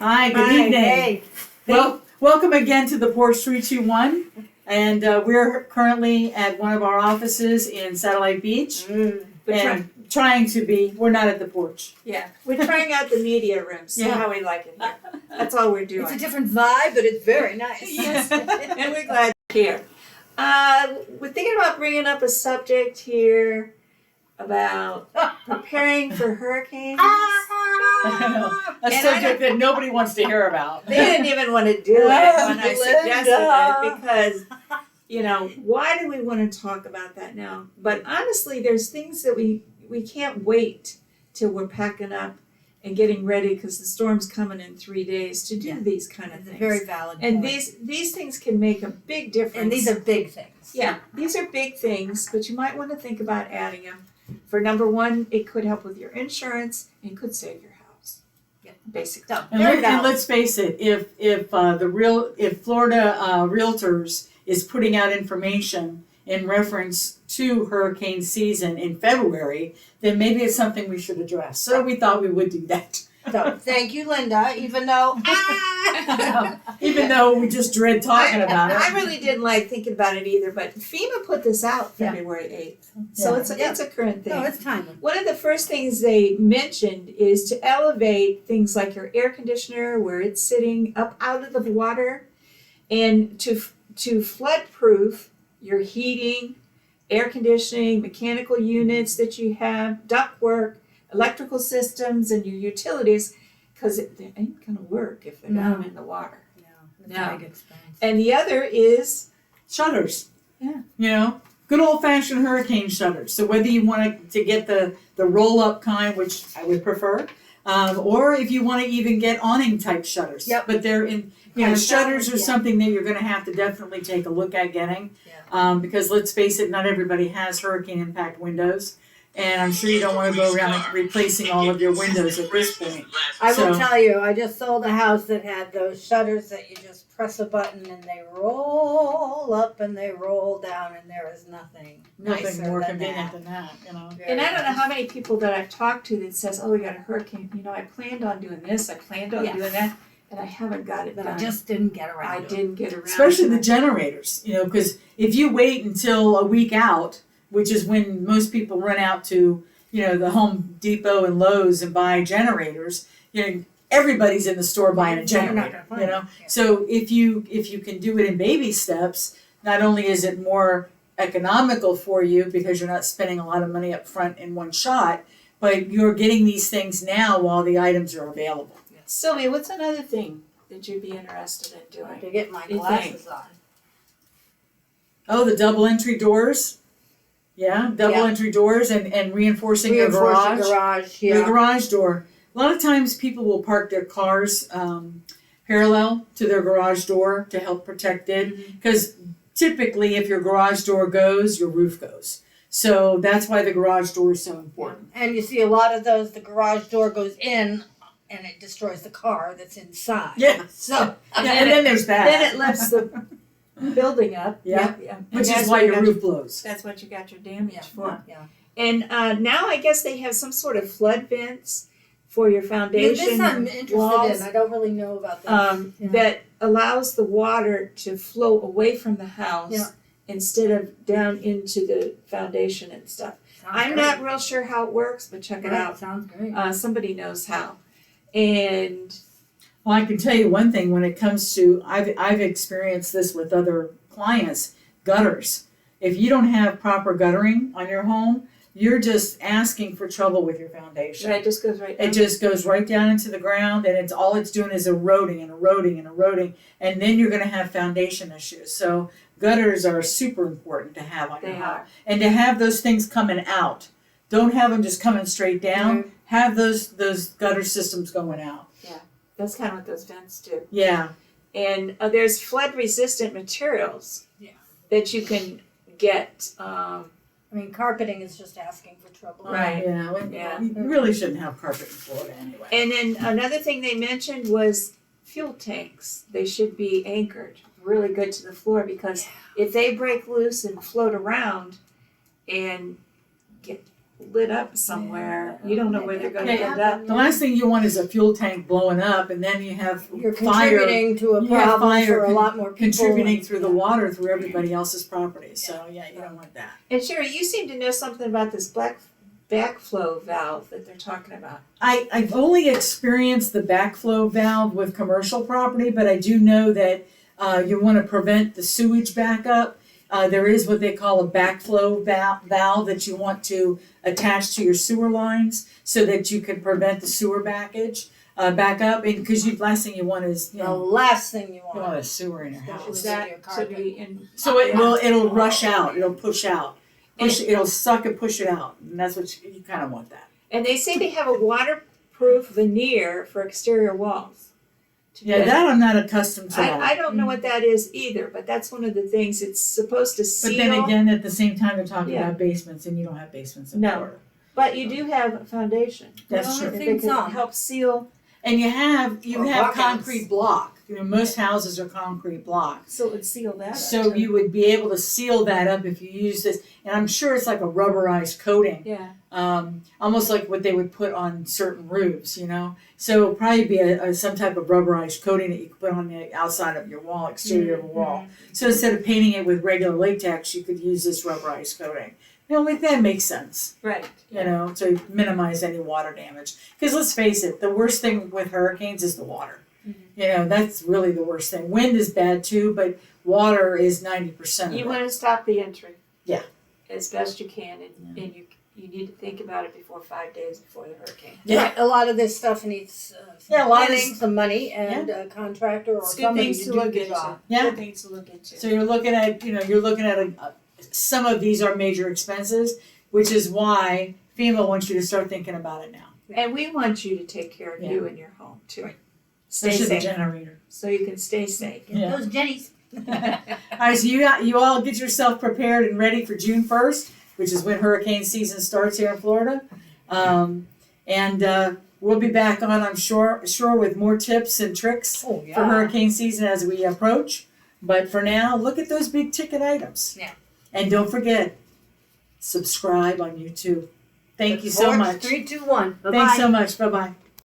Hi, good Hi, evening. hey. Well, welcome again to the Porch 321. And we're currently at one of our offices in Satellite Beach. And trying to be, we're not at the porch. Yeah, we're trying out the media room, see Yeah. how we like it here. That's all we're doing. It's a different vibe, but it's very nice. Yes, and we're glad you're here. We're thinking about bringing up a subject here about preparing for hurricanes. A And subject that nobody wants to hear about. They didn't even want to do it when I suggested Linda. it because, why do we want to talk about that now? But honestly, there's things that we can't wait till we're packing up and getting ready because the storm's coming in 3 days to do Yeah. these kind of It's a things. very valid And point. these things can make a big difference. And these are big things. Yeah, these are big things, but you might want to think about adding them. For number one, it could help with your insurance and could save your house. Yeah. Basically. So, And, very and valid. let's face it, if Florida Realtors is putting out information in reference to hurricane season in February, then maybe it's something we should address. So we thought we would do that. So, thank you, Linda, even though. Even though we just dread talking about it. I really didn't like thinking about it either, but FEMA put this out Yeah. February 8th. So Yeah. it's a current thing. No, it's timely. One of the first things they mentioned is to elevate things like your air conditioner where it's sitting up out of the water and to flood proof your heating, air conditioning, mechanical units that you have, ductwork, electrical systems and your utilities because they ain't going to work if they're down in the water. No, it's No. a big expense. And the other is Shutters. Yeah. Good old fashioned hurricane shutters. So whether you want to get the roll up kind, which I would prefer, or if you want to even get awning type shutters. Yep. But they're in, shutters are something that you're going to have to definitely take a look at getting. Because let's face it, not everybody has hurricane impact windows. And I'm sure you don't want to go around replacing all of your windows at this point. I will So- tell you, I just sold a house that had those shutters that you just press a button and they roll up and they roll down and there is nothing Nothing nicer more than convenient that. than that. Very and I don't know nice. how many people that I've talked to that says, "Oh, we got a hurricane. I planned on doing this. I planned on Yeah. doing that, and I haven't got it But done. I just didn't get around I to it. didn't get around." Especially to the generators, because if you wait until a week out, which is when most people run out to, the Home Depot and Lowe's and buy generators, everybody's in the store buying a You're not generator, gonna find it. Yeah. So if you can do it in baby steps, not only is it more economical for you because you're not spending a lot of money up front in one shot, but you're getting these things now while the items are available. Sylvia, what's another thing that you'd be interested in I have doing? to get my You glasses on. Oh, the double entry doors. Yeah, double Yeah. entry doors and reinforcing your Reinforce garage. the garage, Your yeah. garage door. A lot of times people will park their cars parallel to their garage door to help protect it. Because typically if your garage door goes, your roof goes. So that's why the garage door is so important. And you see a lot of those, the garage door goes in and it destroys the car that's inside. Yeah. So, Yeah, and then there's that. Then it lifts the building up. Yeah. And which that's is why what your got roof blows. That's what you got your damage yeah, for. yeah. And now I guess they have some sort of flood vents for your Yeah, foundation this I'm interested walls, in. I don't really know about this. Yeah. that allows the water to flow away from the house Yeah. instead of down into the foundation and stuff. Sounds I'm great. not real sure how it works, but check it Right, out. Sounds great. Somebody knows how. And Well, I can tell you one thing when it comes to, I've experienced this with other clients, gutters. If you don't have proper guttering on your home, you're just asking for trouble with your foundation. it just goes right down. It just goes right down into the ground and it's doing is eroding and eroding and eroding, and then you're gonna have foundation issues. So gutters are super important to have on your They home. are. And to have those things coming out. Don't have them just coming straight down. Right. Have those gutter systems going out. That's kind of what those vents do. Yeah. And there's flood resistant materials Yeah. that you can get. I mean, carpeting is just asking for trouble. Right. Yeah. Yeah. You really shouldn't have carpet in Florida anyway. And then another thing they mentioned was fuel tanks. They should be anchored really good to the floor because if they break loose and float around and get lit up somewhere, you don't know where they're gonna Okay. end up. The last thing you want is a fuel tank blowing up, and then you have You're fire contributing to a you have problem fire for a lot more people. contributing and- through the water through everybody else's property. So yeah, you don't want that. And Sherry, you seem to know something about this backflow valve that they're talking about. I've only experienced the backflow valve with commercial property, but I do know that you want to prevent the sewage backup. There is what they call a backflow valve that you want to attach to your sewer lines so that you can prevent the sewer backup. Because last thing you want is The last thing you you want want. a sewer in your house. Is With that your to carpet. be in? So it'll rush out. It'll push out. It'll suck and push it out, and that's what you kind of want that. And they say they have a waterproof veneer for exterior walls. Yeah, that I'm not accustomed to. That. I don't know what that is either, but that's one of the things. It's supposed to seal. But then again, at the same time, they're talking Yeah. about basements, and you don't have basements in No. Florida. But you do have a foundation. That's Well, true. I If think they can so. help seal, And you have Or buckets. concrete block. Most houses are concrete block. so it would seal that. So up, too. you would be able to seal that up if you use this. And I'm sure it's like a rubberized coating, Yeah. almost like what they would put on certain roofs, So it'll probably be some type of rubberized coating that you could put on the outside of your wall, exterior of a wall. So instead of painting it with regular latex, you could use this rubberized coating. That makes sense. Right. To minimize any water damage. Because let's face it, the worst thing with hurricanes is the water. That's really the worst thing. Wind is bad too, but water is 90% of You it. want to stop the entry. Yeah. As best you can, and you need to think about it before 5 days before the hurricane. Yeah. Right, a lot of this stuff needs some Yeah, a lot of planning, this- some money, and a contractor or It's good somebody things to to do look the into. job. Yeah. Good things to look into. So you're looking at some of these are major expenses, which is why FEMA wants you to start thinking about it now. And we want you to take care of you and your home too. Stay Especially the safe, generator. so you can stay safe. Yeah. Those Jennies. All right, so you all get yourself prepared and ready for June 1st, which is when hurricane season starts here in Florida. And we'll be back on, I'm sure with more tips and tricks Oh, yeah. for hurricane season as we approach. But for now, look at those big ticket items. Yeah. And don't forget, subscribe on YouTube. Thank you so Forge much. 3, 2, 1. Bye-bye. Thanks so much. Bye-bye.